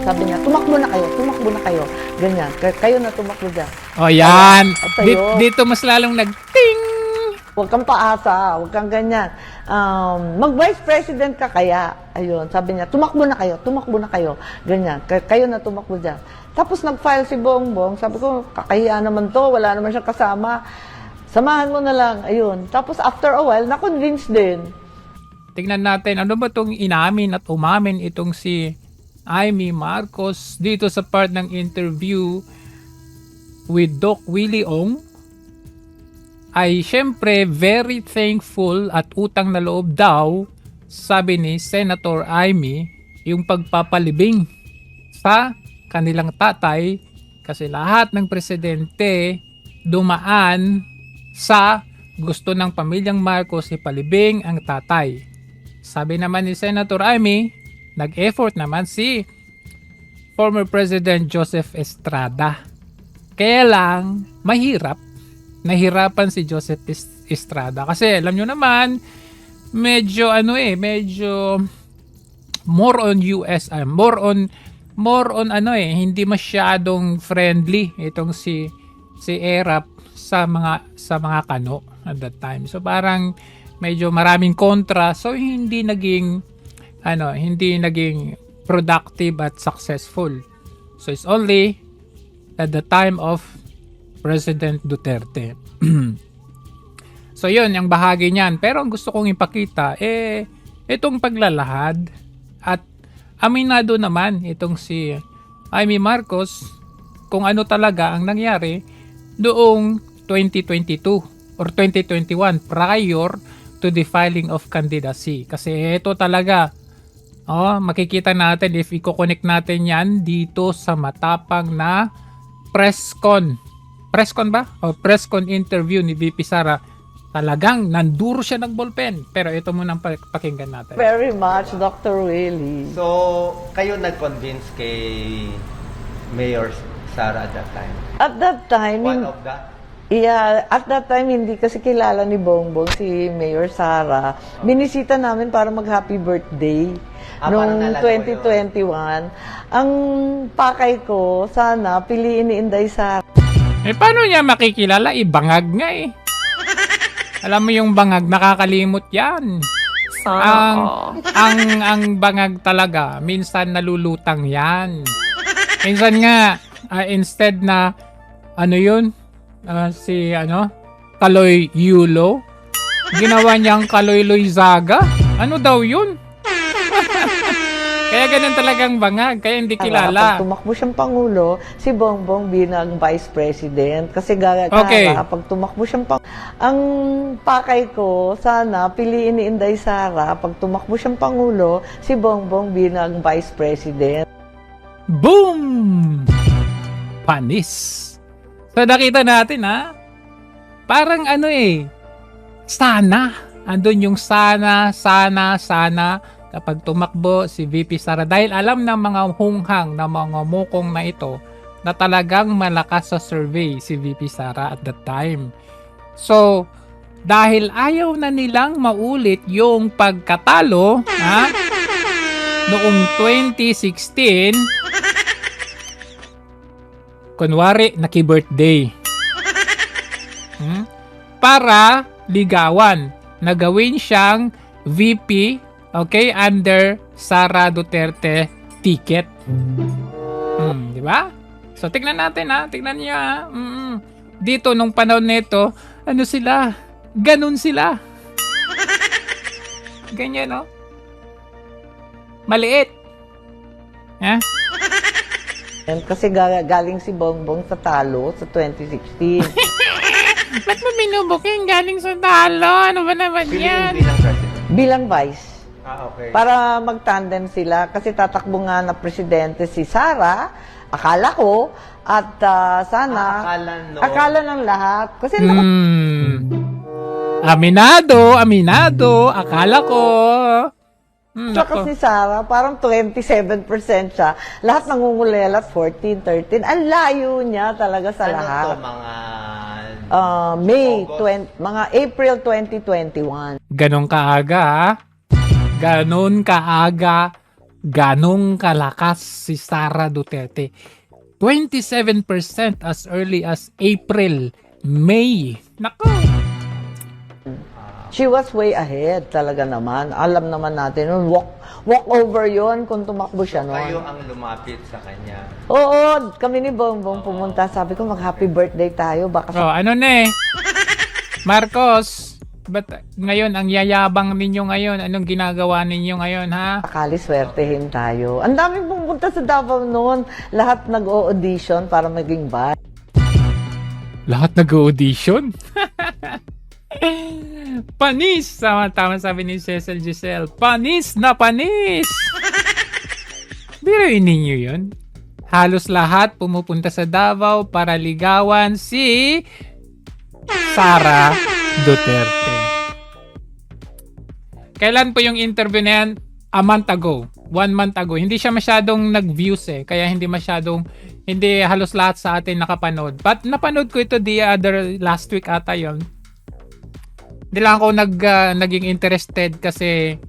sabi niya, tumakbo na kayo. Ganyan, kayo na tumakbo dyan. O yan. Tayo. Dito mas lalong nag-ting. Huwag kang paasa, huwag kang ganyan. Mag-vice president ka kaya. Ayun, sabi niya, tumakbo na kayo. Ganyan, kayo na tumakbo dyan. Tapos nag-file si Bongbong, sabi ko, kakahiya naman to, wala naman siyang kasama. Samahan mo na lang, ayun. Tapos after a while, na-convince din. Tingnan natin, ano ba itong inamin at umamin itong si Amy Marcos dito sa part ng interview with Doc Willie Ong. Ay syempre very thankful at utang na loob daw, sabi ni Senator Amy, yung pagpapalibing sa kanilang tatay kasi lahat ng presidente dumaan sa gusto ng pamilyang Marcos ipalibing ang tatay. Sabi naman ni Senator Amy, nag-effort naman si former President Joseph Estrada. Kaya lang, nahirapan si Joseph Estrada kasi alam nyo naman, medyo more on US, more on hindi masyadong friendly itong si Erap sa mga kano at that time. So parang medyo maraming kontra, so hindi naging productive at successful. So it's only at the time of President Duterte. So yun, yung bahagi niyan. Pero ang gusto kong ipakita, itong paglalahad at aminado naman itong si Amy Marcos kung ano talaga ang nangyari noong 2022 or 2021 prior to the filing of candidacy. Kasi ito talaga, makikita natin if i-connect natin yan dito sa matapang na press con ba? O press con interview ni VP Sara. Talagang nanduro siya ng ballpen. Pero ito muna ang pakinggan natin. Very much, Dr. Willie. So, kayo nag-convince kay Mayor Sara at that time? At that time, One of the? yeah, at that time, hindi kasi kilala ni Bongbong si Mayor Sara. Binisita namin para mag-happy birthday. Parang Noong naalala ko 2021, ang pakay ko, sana piliin ni Inday Sara. Paano niya makikilala? Bangag nga eh. Alam mo yung bangag, nakakalimot yan. Ang bangag talaga, minsan nalulutang yan. Minsan nga, instead na, Kaloy Yulo, ginawa niyang Kaloy Loizaga. Ano daw yun? Kaya ganun talagang bangag, kaya hindi kilala. Pag tumakbo siyang Pangulo, si Bongbong bilang Vice President. Kasi Okay. pag tumakbo siyang ang pakay ko, sana piliin ni Inday Sara, pag tumakbo siyang Pangulo, si Bongbong bilang Vice President. Boom! Panis. So nakita natin parang sana. Andun yung sana kapag tumakbo si VP Sara dahil alam ng mga hunghang na mga mukong na ito na talagang malakas sa survey si VP Sara at that time. So, dahil ayaw na nilang maulit yung pagkatalo noong 2016, kunwari naki-birthday para ligawan na gawin siyang VP under Sara Duterte ticket. Di ba? So tingnan natin tingnan niyo dito nung panahon nito, sila? Ganun sila. Ganyan Maliit. Kasi galing si Bongbong sa talo sa 2016. Ba't mo binubok yung galing sa talo? Ano ba naman yan? Bilang president? Bilang Vice. Okay. Para mag-tandem sila kasi tatakbo nga na presidente si Sara, akala ko, at sana, akala ng lahat. Kasi Aminado, akala ko. Tsaka si Sara, parang 27% siya. Lahat nangungulela, 14, 13. Ang layo niya talaga sa lahat. Ano to, mga mga April 2021. Ganon kaaga ganong kalakas si Sara Duterte. 27% as early as April, May. Nako! She was way ahead talaga naman. Alam naman natin, walk over yon kung tumakbo siya Kayo noon. ang lumapit sa kanya. Oo, kami ni Bongbong pumunta. Sabi ko, mag-happy birthday tayo. Baka Oh, ano na eh? Marcos, ba't ngayon ang yayabang ninyo ngayon? Anong ginagawa ninyo ngayon, ha? sakali swertehin tayo. Ang daming pumunta sa Davao noon. Lahat nag-o-audition para maging vice. Lahat nag-audition? Panis! Tama sabi ni Cecil Giselle. Panis na panis! Biruin ninyo yun. Halos lahat pumupunta sa Davao para ligawan si Sara Duterte. Kailan po yung interview na yan? A month ago. 1 month ago. Hindi siya masyadong nag-views eh. Kaya hindi halos lahat sa atin nakapanood. But napanood ko ito last week ata yon. Hindi lang ako naging interested kasi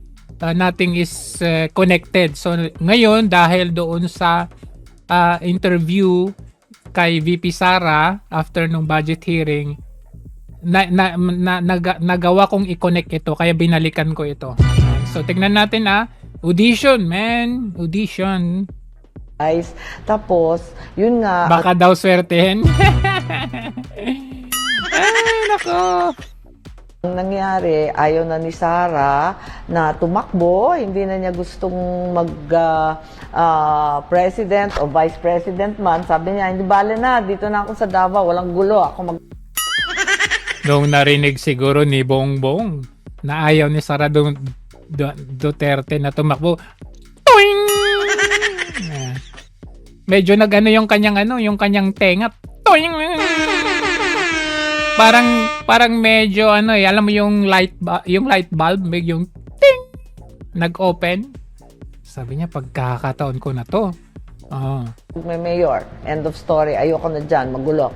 nothing is connected. So ngayon dahil doon sa interview kay VP Sara after nung budget hearing, nagawa kong i-connect ito kaya binalikan ko ito. So tignan natin audition man, audition. Guys. Tapos, yun nga. Baka daw swertehin. Ay, nako. Ang nangyari, ayaw na ni Sara na tumakbo. Hindi na niya gustong mag-president o vice president man. Sabi niya, hindi bale na. Dito na ako sa Davao. Walang gulo. Ako Nung narinig siguro ni Bongbong na ayaw ni Sara Duterte na tumakbo. Toing! Medyo nag-ano yung kanyang tenga. Toing! Parang medyo alam mo yung light bulb, yung ting nag-open. Sabi niya pagkakataon ko na to. may mayor. End of story. Ayoko na dyan. Magulo.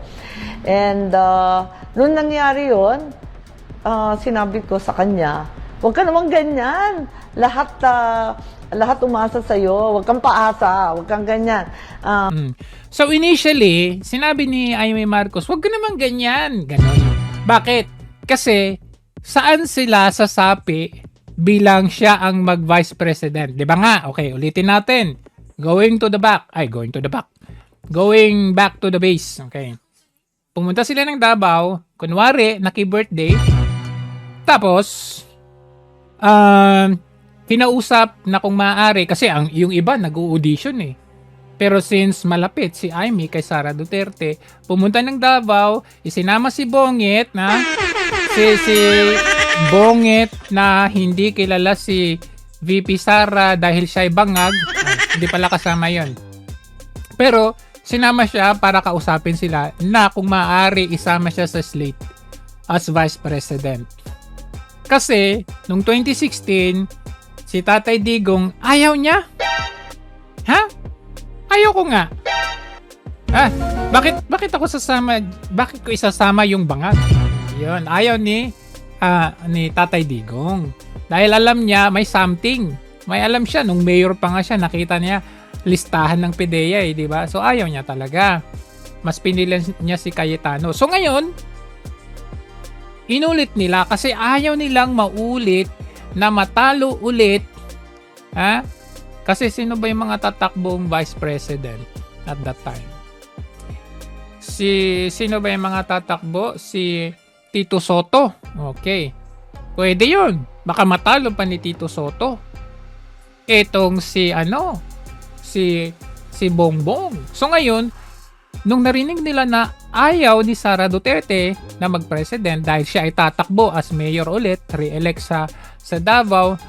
And nung nangyari yun, sinabi ko sa kanya, huwag ka naman ganyan. Lahat umasa sa'yo. Huwag kang paasa. Huwag kang ganyan. So initially, sinabi ni Amy Marcos, huwag ka naman ganyan. Ganon. Bakit? Kasi saan sila sasapi bilang siya ang mag-vice president? Di ba nga? Okay, ulitin natin. Going back to the base. Okay. Pumunta sila ng Davao. Kunwari, naki-birthday. Tapos, kinausap na kung maaari. Kasi yung iba, nag-audition eh. Pero since malapit si Amy kay Sara Duterte, pumunta ng Davao, isinama si Bongit na si Bongit na hindi kilala si VP Sara dahil siya ay bangag. Hindi pala kasama yon. Pero sinama siya para kausapin sila na kung maaari isama siya sa slate as Vice President. Kasi nung 2016, si Tatay Digong ayaw niya. Ha? Ayoko nga. Bakit ako sasama? Bakit ko isasama yung bangag? Yun, ayaw ni Tatay Digong. Dahil alam niya may something. May alam siya nung mayor pa nga siya, nakita niya listahan ng PDEA, di ba? So ayaw niya talaga. Mas pinili niya si Cayetano. So ngayon, inulit nila kasi ayaw nilang maulit na matalo ulit. Kasi sino ba yung mga tatakbong vice president at that time? Sino ba yung mga tatakbo? Si Tito Soto. Okay. Pwede yun. Baka matalo pa ni Tito Soto. Etong si Bongbong. So ngayon, nung narinig nila na ayaw ni Sara Duterte na mag-president dahil siya ay tatakbo as mayor ulit, re-elect sa Davao,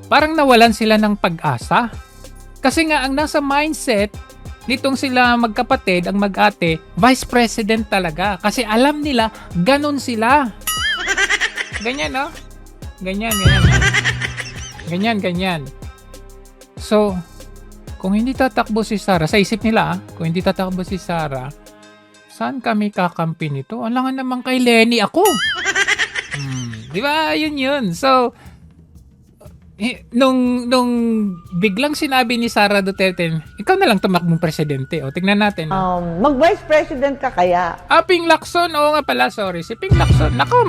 parang nawalan sila ng pag-asa. Kasi nga, ang nasa mindset nitong sila magkapatid, ang mag-ate, vice president talaga. Kasi alam nila, ganun sila. Ganyan, no? Ganyan. So, kung hindi tatakbo si Sara, sa isip nila, kung hindi tatakbo si Sara, saan kami kakampi nito? Alangan naman kay Lenny ako. Di ba? Yun. So, nung biglang sinabi ni Sara Duterte, ikaw na lang tumakbong presidente. O, tignan natin. Mag-vice president ka kaya? Ping Lacson. Oo nga pala, sorry. Si Ping Lacson. Nako,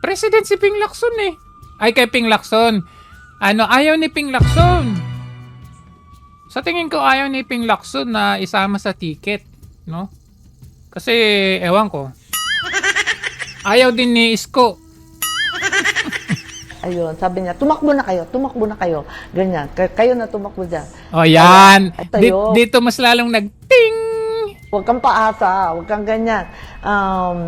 President si Ping Lacson eh. Ay, kay Ping Lacson. Ayaw ni Ping Lacson. Sa tingin ko, ayaw ni Ping Lacson na isama sa ticket. No? Kasi, ewan ko. Ayaw din ni Isko. Ayun, sabi niya, tumakbo na kayo. Ganyan, kayo na tumakbo dyan. O, yan. Ay, tayo. Dito mas lalong nag-ting. Huwag kang paasa, huwag kang ganyan.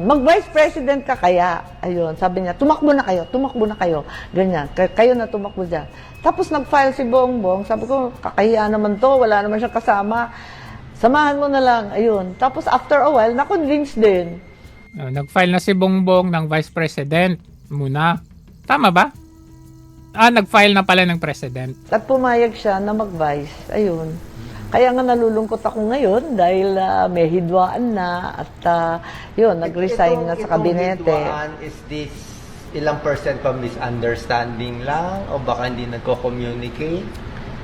Mag-vice president ka kaya? Ayun, sabi niya, tumakbo na kayo. Ganyan, kayo na tumakbo dyan. Tapos nag-file si Bongbong, sabi ko, kakahiya naman to, wala naman siyang kasama. Samahan mo na lang, ayun. Tapos after a while, na-convince din. Nag-file na si Bongbong ng vice president muna. Tama ba? Nag-file na pala ng president. At pumayag siya na mag-vice, ayun. Kaya nga nalulungkot ako ngayon dahil may hidwaan na at yun, nag-resign na sa kabinete. Itong hidwaan, is this ilang percent pa misunderstanding lang o baka hindi nagko-communicate?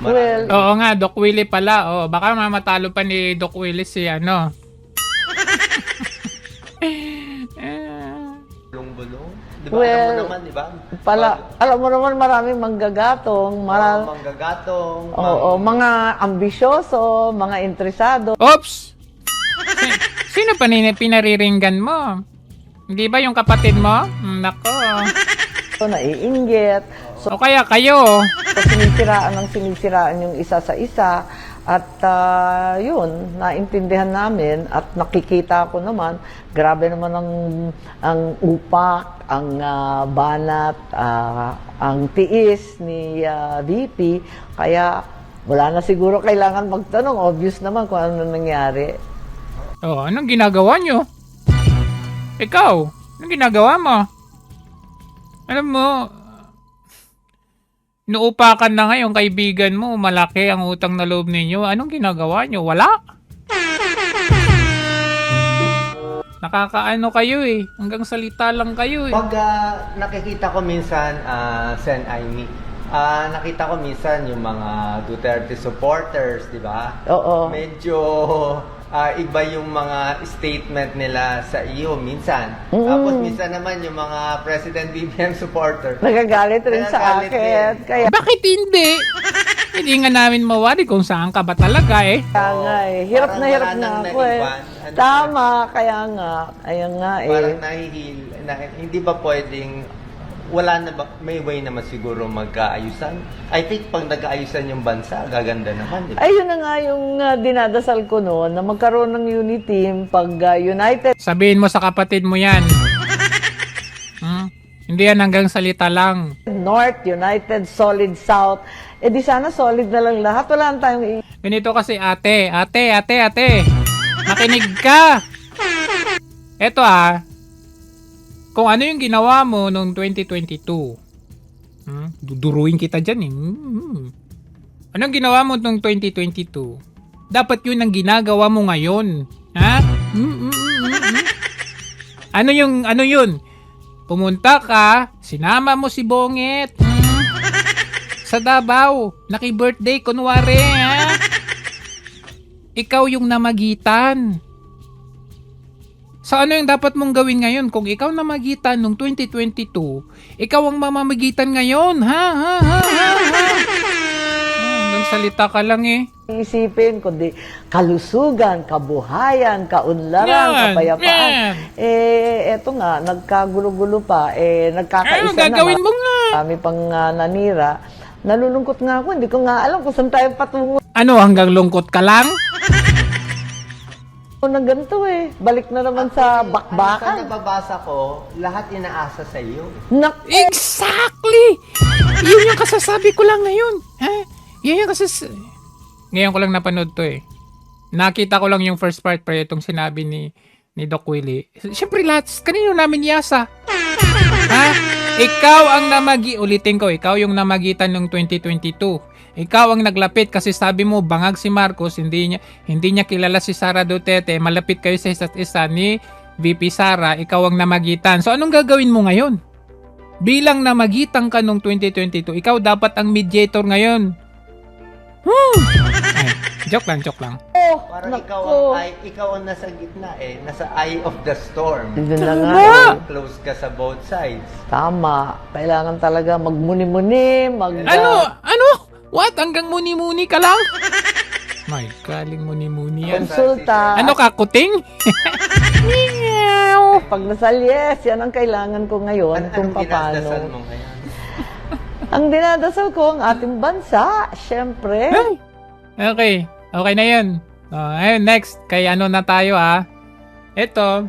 Well, Oo nga, Doc Willie pala. Baka mamatalo pa ni Doc Willie si bulong-bulong? Diba, Well, alam mo naman, diba? alam mo naman maraming manggagatong, Manggagatong. mga ambisyoso, mga interesado. Oops! Sino pa pinariringgan mo? Hindi ba yung kapatid mo? Nako. Naiinggit. O kaya kayo. Sinisiraan yung isa sa isa. At yun, naintindihan namin at nakikita ko naman, grabe naman ang upak, ang banat, ang tiis ni VP. Kaya wala na siguro kailangan magtanong. Obvious naman kung ano nangyari. Anong ginagawa nyo? Ikaw, anong ginagawa mo? Alam mo, inuupakan na ngayon kaibigan mo, malaki ang utang na loob ninyo. Anong ginagawa nyo? Wala? Nakakaano kayo eh. Hanggang salita lang kayo eh. Pag nakikita ko minsan, Sen Aimee, nakita ko minsan yung mga Duterte supporters, di ba? Oo. Medyo iba yung mga statement nila sa iyo minsan. Tapos minsan naman yung mga President BBM supporter. Nagagalit rin sa Nagagalit akin. din. Kaya Bakit hindi? Hindi nga namin mawari kung saan ka ba talaga eh. nga eh. Hirap Parang na hirap wala na nang ako eh. naiwan. Ano Tama, kaya nga. Ayan nga eh. Parang nahihil, hindi ba pwedeng, wala na ba, may way naman siguro magkaayusan? I think pag nag-aayusan yung bansa, gaganda naman, di ba? Ayun na nga yung dinadasal ko noon na magkaroon ng unity team pag United Sabihin mo sa kapatid mo yan. Hindi yan hanggang salita lang. North, United Solid South, di sana solid na lang lahat. Wala na tayong Ganito kasi ate. Makinig ka. Eto kung ano yung ginawa mo noong 2022. Duduruin kita dyan eh. Anong ginawa mo noong 2022? Dapat yun ang ginagawa mo ngayon. Ha? Ano yun? Pumunta ka, sinama mo si Bongit. Sa Davao, naki-birthday kunwari, ha? Ikaw yung namagitan. So ano yung dapat mong gawin ngayon? Kung ikaw namagitan nung 2022, ikaw ang mamamagitan ngayon, ha? Hanggang salita ka lang eh. isipin, kundi kalusugan, kabuhayan, kaunlaran, Yan, kapayapaan. yan. Eto nga, nagkagulo-gulo pa, nagkakaisa Ano na gagawin nga. mo nga? Kami pang nanira. Nalulungkot nga ako, hindi ko nga alam kung saan tayo patungo Ano, hanggang lungkot ka lang? na ganito eh. Balik na naman sa Sa bakbakan. nababasa ko, lahat inaasa sa iyo. Exactly! Yun yung kasasabi ko lang ngayon. Ha? Yun yung Ngayon ko lang napanood to eh. Nakita ko lang yung first part pero itong sinabi ni Doc Willie. Siyempre lahat, kanino namin yasa? Ha? Ikaw ang ulitin ko, ikaw yung namagitan ng 2022. Ikaw ang naglapit kasi sabi mo bangag si Marcos, hindi niya kilala si Sara Duterte, malapit kayo sa isa't isa ni VP Sara, ikaw ang namagitan. So anong gagawin mo ngayon? bilang namagitan ka nung 2022, ikaw dapat ang mediator ngayon. Ay, joke lang. Oh, Parang nako. ikaw ang nasa gitna eh. Nasa eye of the storm. Yun na nga. Tama. eh. Close ka sa both sides. Tama. Kailangan talaga magmuni-muni, Ano? What? Hanggang muni-muni ka lang? My galing muni-muni yan. konsulta. Ano ka, kuting? Meow. Pag nasal yes, yan ang kailangan ko ngayon kung Anong dinasdasal paano. mo ngayon? Ang dinadasal ko ang ating bansa, syempre. Okay na yun. Ayun, next. Kay ano na tayo Ito,